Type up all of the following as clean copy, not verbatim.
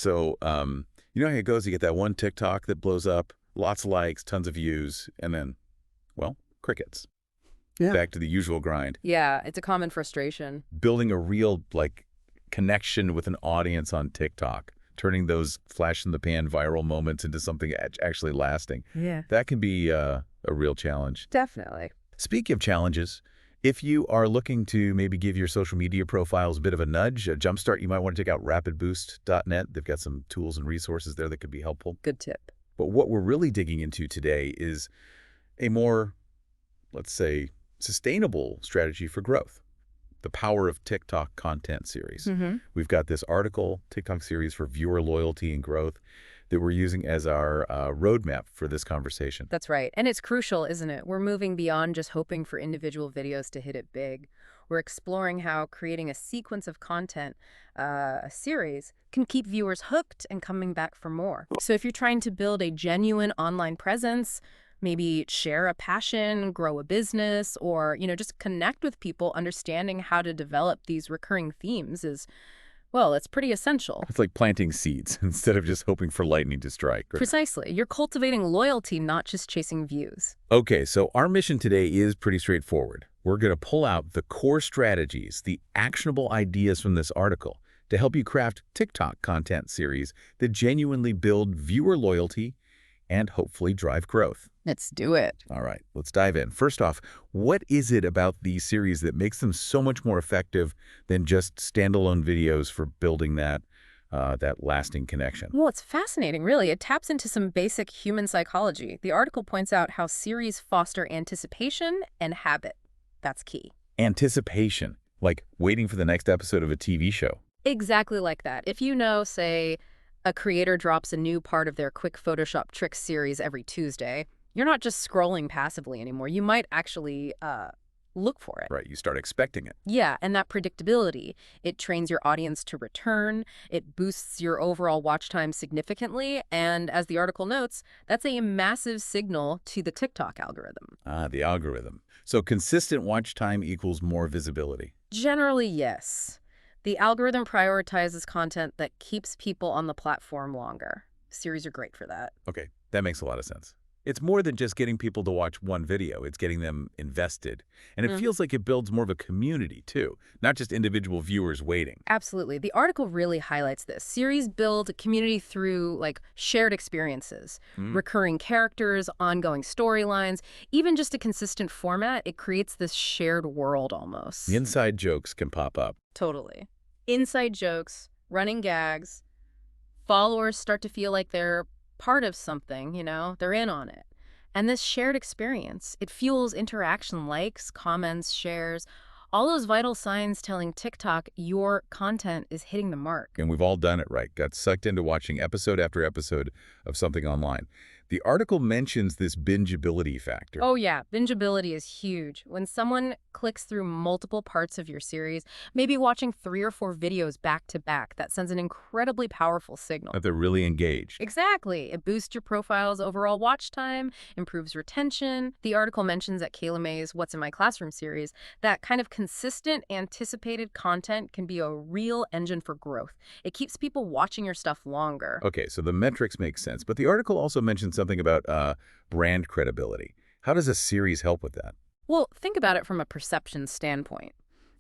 So, you know how it goes? You get that one TikTok that blows up, lots of likes, tons of views, and then, well, crickets. Yeah. Back to the usual grind. Yeah, it's a common frustration. Building a real, connection with an audience on TikTok, turning those flash-in-the-pan viral moments into something actually lasting. Yeah. That can be a real challenge. Definitely. Speaking of challenges, if you are looking to maybe give your social media profiles a bit of a nudge, a jumpstart, you might want to check out rapidboost.net. They've got some tools and resources there that could be helpful. Good tip. But what we're really digging into today is a more, let's say, sustainable strategy for growth. The Power of TikTok Content series. We've got this article, TikTok series for viewer loyalty and growth, that we're using as our roadmap for this conversation. That's right. And it's crucial, isn't it? We're moving beyond just hoping for individual videos to hit it big. We're exploring how creating a sequence of content, a series, can keep viewers hooked and coming back for more. So if you're trying to build a genuine online presence, maybe share a passion, grow a business, or, just connect with people, understanding how to develop these recurring themes is, well, it's pretty essential. It's like planting seeds instead of just hoping for lightning to strike. Right? Precisely. You're cultivating loyalty, not just chasing views. Okay, so our mission today is pretty straightforward. We're going to pull out the core strategies, the actionable ideas from this article to help you craft TikTok content series that genuinely build viewer loyalty and hopefully drive growth. Let's do it. All right, let's dive in. First off, what is it about these series that makes them so much more effective than just standalone videos for building that lasting connection? Well, it's fascinating, really. It taps into some basic human psychology. The article points out how series foster anticipation and habit. That's key. Anticipation, like waiting for the next episode of a TV show. Exactly like that. If you know, say, a creator drops a new part of their quick Photoshop tricks series every Tuesday, you're not just scrolling passively anymore. You might actually look for it. Right, you start expecting it. Yeah, and that predictability, it trains your audience to return, it boosts your overall watch time significantly, and as the article notes, that's a massive signal to the TikTok algorithm. Ah, the algorithm. So consistent watch time equals more visibility. Generally, yes. The algorithm prioritizes content that keeps people on the platform longer. Series are great for that. Okay, that makes a lot of sense. It's more than just getting people to watch one video. It's getting them invested. And it feels like it builds more of a community, too, not just individual viewers waiting. Absolutely. The article really highlights this. Series build a community through, shared experiences, recurring characters, ongoing storylines, even just a consistent format. It creates this shared world almost. The inside jokes can pop up. Totally. Inside jokes, running gags, followers start to feel like they're part of something, they're in on it. And this shared experience, it fuels interaction, likes, comments, shares, all those vital signs telling TikTok your content is hitting the mark. And we've all done it, right? Got sucked into watching episode after episode of something online. The article mentions this bingeability factor. Oh yeah, bingeability is huge. When someone clicks through multiple parts of your series, maybe watching 3 or 4 videos back to back, that sends an incredibly powerful signal. That they're really engaged. Exactly. It boosts your profile's overall watch time, improves retention. The article mentions at Kayla May's What's in My Classroom series that kind of consistent, anticipated content can be a real engine for growth. It keeps people watching your stuff longer. Okay, so the metrics make sense. But the article also mentions something about brand credibility. How does a series help with that? Well, think about it from a perception standpoint.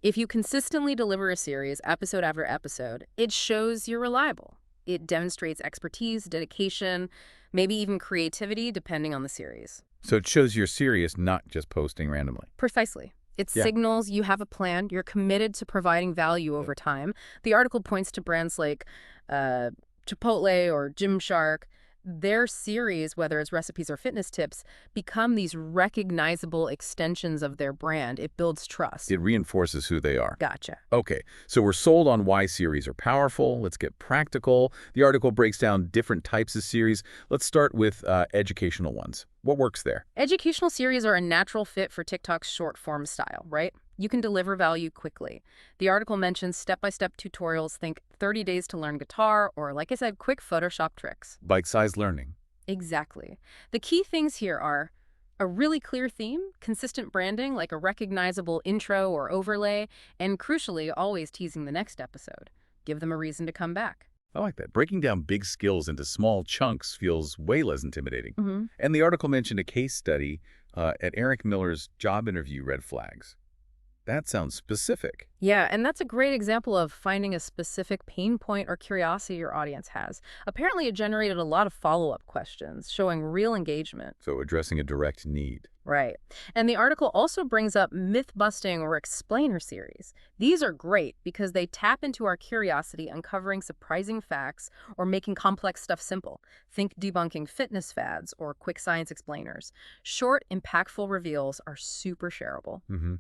If you consistently deliver a series, episode after episode, it shows you're reliable. It demonstrates expertise, dedication, maybe even creativity, depending on the series. So it shows you're serious, not just posting randomly. Precisely. It signals you have a plan, you're committed to providing value over time. The article points to brands like Chipotle or Gymshark. Their series, whether it's recipes or fitness tips, become these recognizable extensions of their brand. It builds trust. It reinforces who they are. Gotcha. Okay, so we're sold on why series are powerful. Let's get practical. The article breaks down different types of series. Let's start with educational ones. What works there? Educational series are a natural fit for TikTok's short-form style, right? You can deliver value quickly. The article mentions step-by-step tutorials, think 30 days to learn guitar, or like I said, quick Photoshop tricks. Bite-sized learning. Exactly. The key things here are a really clear theme, consistent branding like a recognizable intro or overlay, and crucially, always teasing the next episode. Give them a reason to come back. I like that. Breaking down big skills into small chunks feels way less intimidating. Hmm. And the article mentioned a case study at Eric Miller's job interview red flags. That sounds specific. Yeah, and that's a great example of finding a specific pain point or curiosity your audience has. Apparently, it generated a lot of follow-up questions, showing real engagement. So addressing a direct need. Right. And the article also brings up myth-busting or explainer series. These are great because they tap into our curiosity, uncovering surprising facts or making complex stuff simple. Think debunking fitness fads or quick science explainers. Short, impactful reveals are super shareable. Hmm.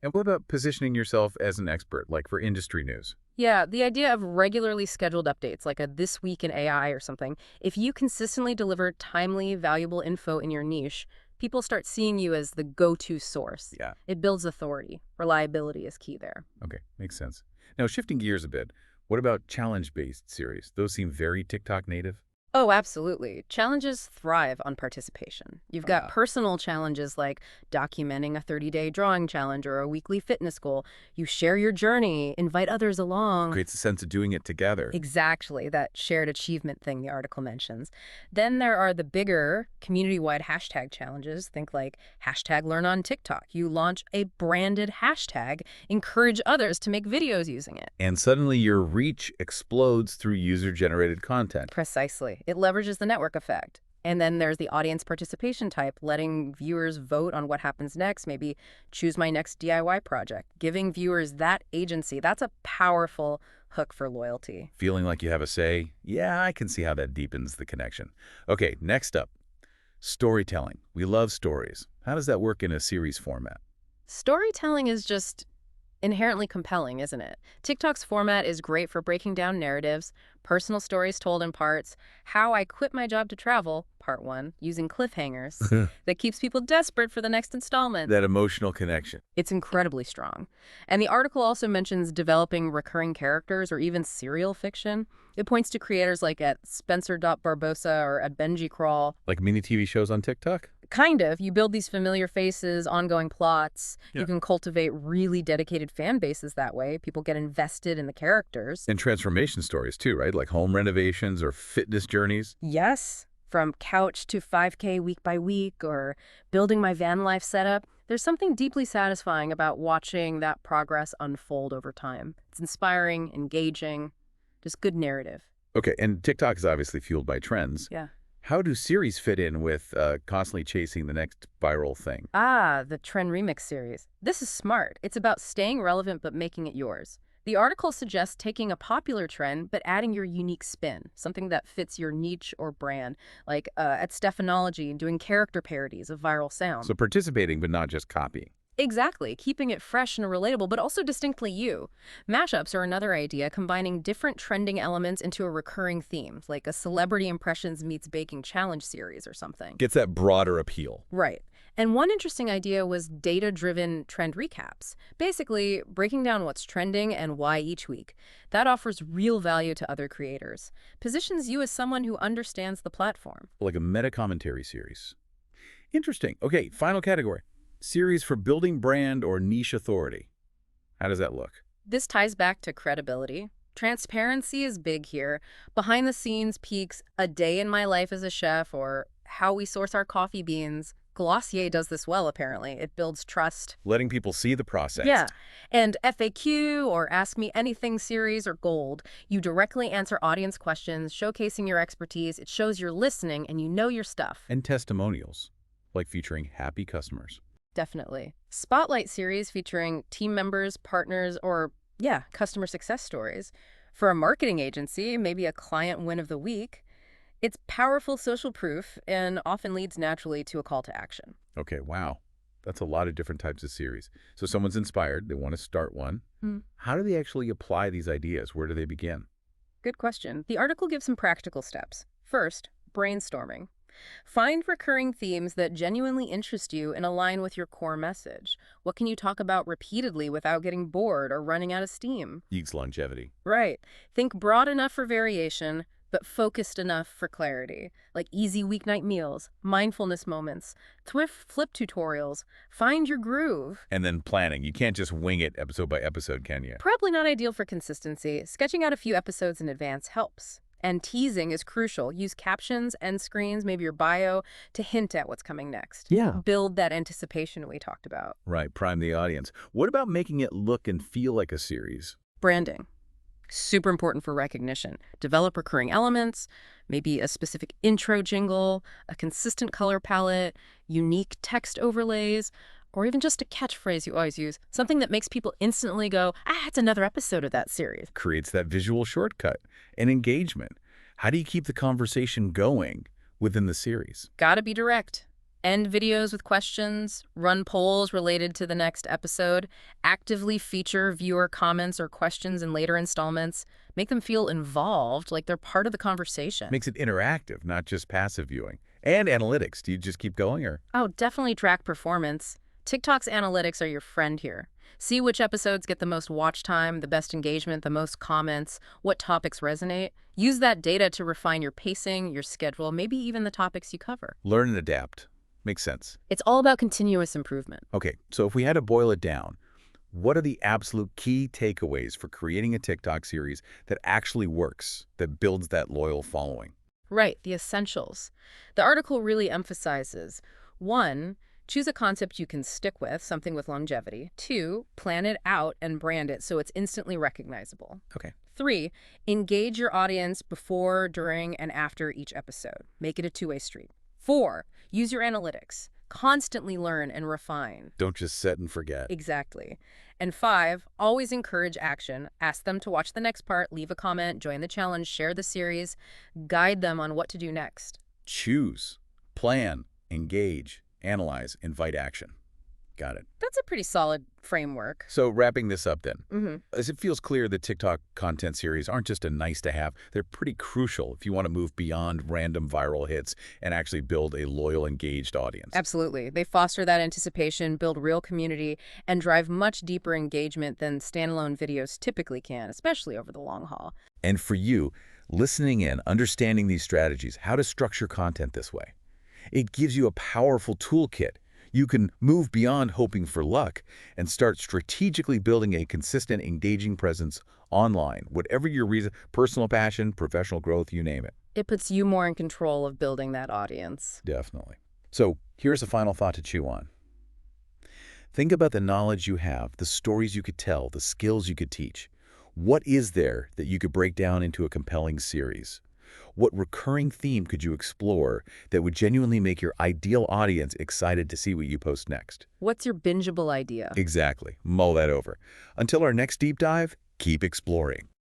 And what about positioning yourself as an expert, like for industry news? Yeah, the idea of regularly scheduled updates, like a This Week in AI or something, if you consistently deliver timely, valuable info in your niche, people start seeing you as the go-to source. Yeah. It builds authority. Reliability is key there. Okay, makes sense. Now, shifting gears a bit, what about challenge-based series? Those seem very TikTok native. Oh, absolutely. Challenges thrive on participation. You've got personal challenges like documenting a 30-day drawing challenge or a weekly fitness goal. You share your journey, invite others along. Creates a sense of doing it together. Exactly, that shared achievement thing the article mentions. Then there are the bigger community-wide hashtag challenges. Think like hashtag learn on TikTok. You launch a branded hashtag, encourage others to make videos using it. And suddenly your reach explodes through user-generated content. Precisely. It leverages the network effect. And then there's the audience participation type, letting viewers vote on what happens next, maybe choose my next DIY project. Giving viewers that agency, that's a powerful hook for loyalty. Feeling like you have a say? Yeah, I can see how that deepens the connection. Okay, next up, storytelling. We love stories. How does that work in a series format? Storytelling is just inherently compelling, isn't it? TikTok's format is great for breaking down narratives, personal stories told in parts, how I quit my job to travel, part one, using cliffhangers, that keeps people desperate for the next installment. That emotional connection. It's incredibly strong. And the article also mentions developing recurring characters or even serial fiction. It points to creators like at Spencer.Barbosa or at Benji Crawl. Like mini TV shows on TikTok? Kind of. You build these familiar faces, ongoing plots. Yeah. You can cultivate really dedicated fan bases that way. People get invested in the characters. And transformation stories too, right? Like home renovations or fitness journeys. Yes. From couch to 5K week by week or building my van life setup. There's something deeply satisfying about watching that progress unfold over time. It's inspiring, engaging, just good narrative. Okay, and TikTok is obviously fueled by trends. Yeah. How do series fit in with constantly chasing the next viral thing? Ah, the Trend Remix series. This is smart. It's about staying relevant but making it yours. The article suggests taking a popular trend but adding your unique spin, something that fits your niche or brand, like at Stephanology doing character parodies of viral sound. So participating, but not just copying. Exactly, keeping it fresh and relatable, but also distinctly you. Mashups are another idea, combining different trending elements into a recurring theme, like a celebrity impressions meets baking challenge series or something. Gets that broader appeal. Right. And one interesting idea was data-driven trend recaps, basically breaking down what's trending and why each week. That offers real value to other creators, positions you as someone who understands the platform. Like a meta-commentary series. Interesting. Okay, final category. Series for building brand or niche authority. How does that look? This ties back to credibility. Transparency is big here. Behind the scenes peeks, a day in my life as a chef, or how we source our coffee beans. Glossier does this well, apparently. It builds trust. Letting people see the process. Yeah. And FAQ or Ask Me Anything series are gold. You directly answer audience questions, showcasing your expertise. It shows you're listening and you know your stuff. And testimonials, like featuring happy customers. Definitely. Spotlight series featuring team members, partners, or, yeah, customer success stories. For a marketing agency, maybe a client win of the week. It's powerful social proof and often leads naturally to a call to action. Okay, wow. That's a lot of different types of series. So someone's inspired, they want to start one. How do they actually apply these ideas? Where do they begin? Good question. The article gives some practical steps. First, brainstorming. Find recurring themes that genuinely interest you and align with your core message. What can you talk about repeatedly without getting bored or running out of steam? Yeats longevity. Right. Think broad enough for variation, but focused enough for clarity, like easy weeknight meals, mindfulness moments, Thrift flip tutorials, find your groove. And then planning. You can't just wing it episode by episode, can you? Probably not ideal for consistency. Sketching out a few episodes in advance helps. And teasing is crucial. Use captions, end screens, maybe your bio to hint at what's coming next. Yeah. Build that anticipation we talked about. Right, prime the audience. What about making it look and feel like a series? Branding. Super important for recognition. Develop recurring elements, maybe a specific intro jingle, a consistent color palette, unique text overlays, or even just a catchphrase you always use, something that makes people instantly go, it's another episode of that series. Creates that visual shortcut and engagement. How do you keep the conversation going within the series? Gotta be direct. End videos with questions, run polls related to the next episode, actively feature viewer comments or questions in later installments, make them feel involved, like they're part of the conversation. Makes it interactive, not just passive viewing. And analytics. Do you just keep going or? Oh, definitely track performance. TikTok's analytics are your friend here. See which episodes get the most watch time, the best engagement, the most comments, what topics resonate. Use that data to refine your pacing, your schedule, maybe even the topics you cover. Learn and adapt. Makes sense. It's all about continuous improvement. Okay, so if we had to boil it down, what are the absolute key takeaways for creating a TikTok series that actually works, that builds that loyal following? Right, the essentials. The article really emphasizes 1, choose a concept you can stick with, something with longevity. 2, plan it out and brand it so it's instantly recognizable. Okay. 3, engage your audience before, during, and after each episode. Make it a two-way street. 4, use your analytics. Constantly learn and refine. Don't just set and forget. Exactly. And 5, always encourage action. Ask them to watch the next part, leave a comment, join the challenge, share the series, guide them on what to do next. Choose, plan, engage, analyze, invite action. Got it. That's a pretty solid framework. So wrapping this up then, Mm-hmm. as it feels clear that TikTok content series aren't just a nice to have, they're pretty crucial if you want to move beyond random viral hits and actually build a loyal, engaged audience. Absolutely. They foster that anticipation, build real community, and drive much deeper engagement than standalone videos typically can, especially over the long haul. And for you, listening in, understanding these strategies, how to structure content this way, it gives you a powerful toolkit. You can move beyond hoping for luck and start strategically building a consistent, engaging presence online, whatever your reason, personal passion, professional growth, you name it. It puts you more in control of building that audience. Definitely. So here's a final thought to chew on. Think about the knowledge you have, the stories you could tell, the skills you could teach. What is there that you could break down into a compelling series? What recurring theme could you explore that would genuinely make your ideal audience excited to see what you post next? What's your bingeable idea? Exactly. Mull that over. Until our next deep dive, keep exploring.